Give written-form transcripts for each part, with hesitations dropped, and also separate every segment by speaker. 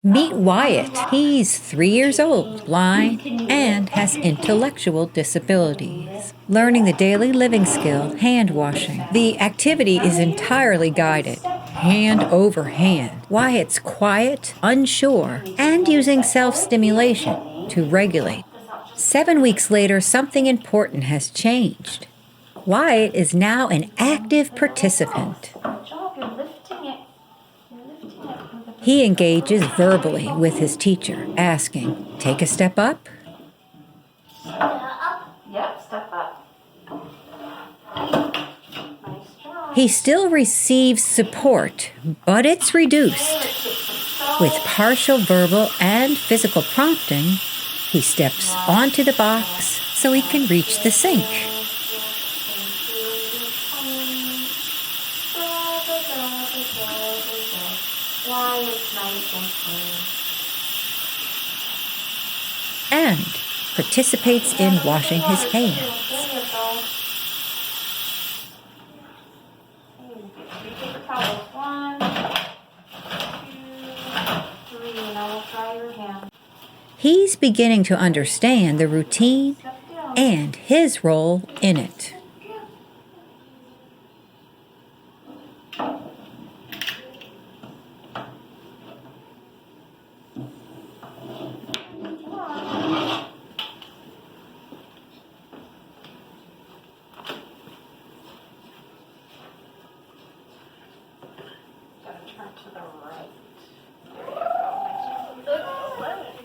Speaker 1: Meet Wyatt. He's 3 years old, blind, and has intellectual disabilities. Learning the daily living skill, hand washing. The activity is entirely guided, hand over hand. Wyatt's quiet, unsure, and using self-stimulation to regulate. 7 weeks later, something important has changed. Wyatt is now an active participant. He engages verbally with his teacher, asking, "Take a step up?"
Speaker 2: Yep, step up. Nice job.
Speaker 1: He still receives support, but it's reduced. With partial verbal and physical prompting, he steps onto the box so he can reach the sink.
Speaker 2: Why it's nice and clean.
Speaker 1: And participates in washing his hands.
Speaker 2: There you go. You take the towels. 1, 2, 3. Now we'll dry your hand.
Speaker 1: He's beginning to understand the routine
Speaker 2: Step down.
Speaker 1: and his role in it.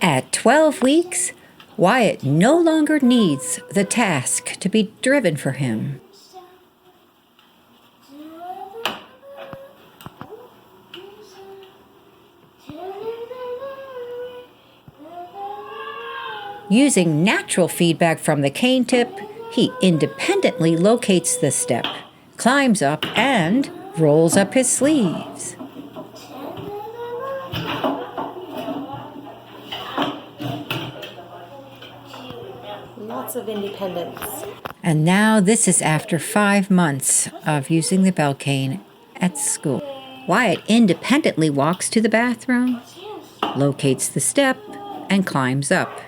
Speaker 1: At 12 weeks, Wyatt no longer needs the task to be driven for him. Using natural feedback from the cane tip, he independently locates the step, climbs up, and rolls up his sleeves.
Speaker 3: Lots of independence.
Speaker 1: And now this is after 5 months of using the belt cane at school. Wyatt independently walks to the bathroom, locates the step, and climbs up.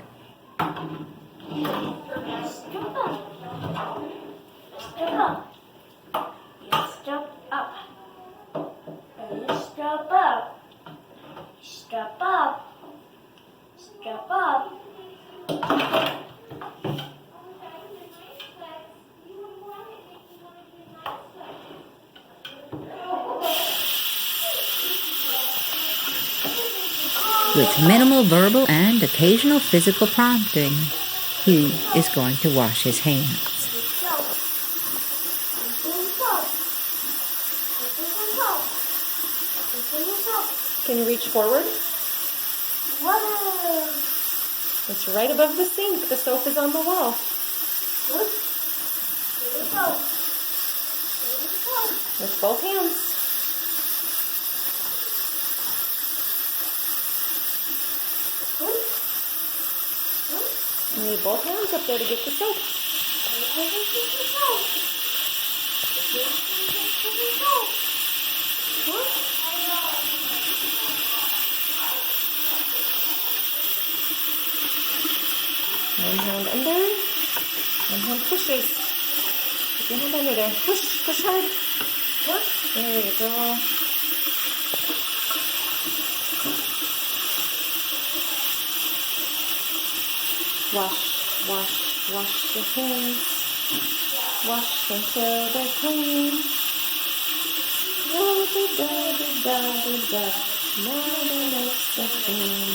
Speaker 2: Step up.
Speaker 1: With minimal verbal and occasional physical prompting, he is going to wash his hands.
Speaker 3: Can you reach forward? It's right above the sink. The soap is on the wall. With both hands. You need both hands up there to get the soap. One hand under, one hand pushes. Put your hand under there. Push hard. There you go. Wash your hands. Wash until they're clean. Now they're nice and clean.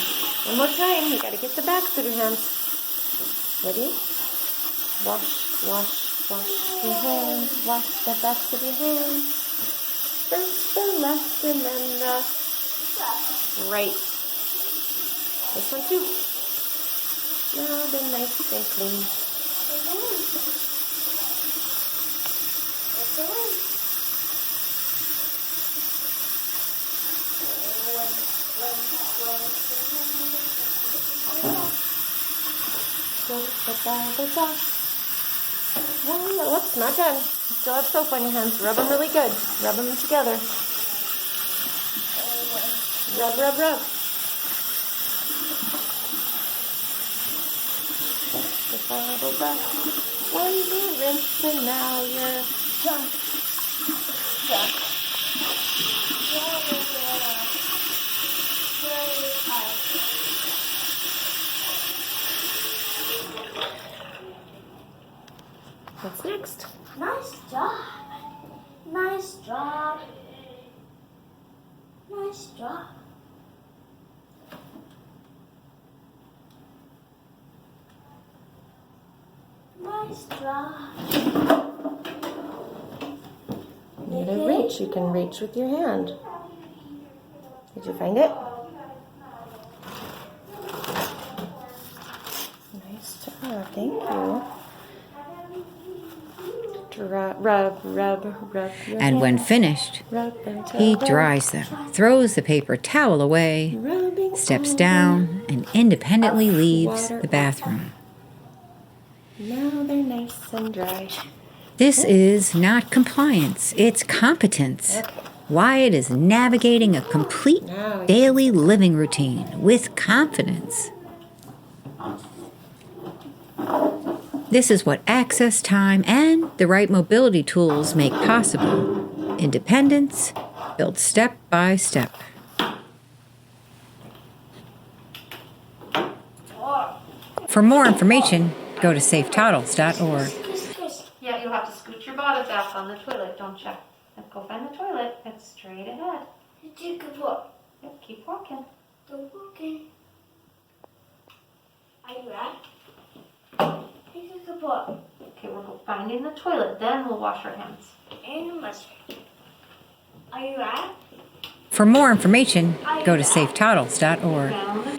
Speaker 3: One more time. You gotta get the backs of your hands. Ready? Wash your hands. Wash the backs of your hands. First the left and then the right. This one too. Now they're nice and clean. Whoops, not done. You still have soap on your hands. Rub them really good. Rub them together. Rub. bubble bath. One more rinse and now you're done. What's next?
Speaker 2: Nice job. Nice job. Nice job. Nice job.
Speaker 3: You need a reach. You can reach with your hand. Did you find it? Nice job. Thank you. Rub your
Speaker 1: And when
Speaker 3: hands.
Speaker 1: finished,
Speaker 3: Rub until
Speaker 1: he
Speaker 3: they're
Speaker 1: dries them, throws the paper towel away,
Speaker 3: rubbing
Speaker 1: steps
Speaker 3: over.
Speaker 1: down, and independently leaves
Speaker 3: Water.
Speaker 1: the bathroom.
Speaker 3: Now they're nice and dry.
Speaker 1: This is not compliance, it's competence.
Speaker 3: Okay.
Speaker 1: Wyatt is navigating a complete
Speaker 3: Now
Speaker 1: daily living routine with confidence. This is what access time and the right mobility tools make possible. Independence built step by step. For more information, go to safetoddles.org.
Speaker 2: Yeah, you'll have to scoot your bottom back on the toilet. Don't check. Go find the toilet. It's straight ahead. Yep, keep walking.
Speaker 4: Are you ready?
Speaker 2: Okay, we're finding the toilet. Then we'll wash our hands.
Speaker 4: And the mustard. Are you ready?
Speaker 1: For more information, go to safetoddles.org.
Speaker 2: Down the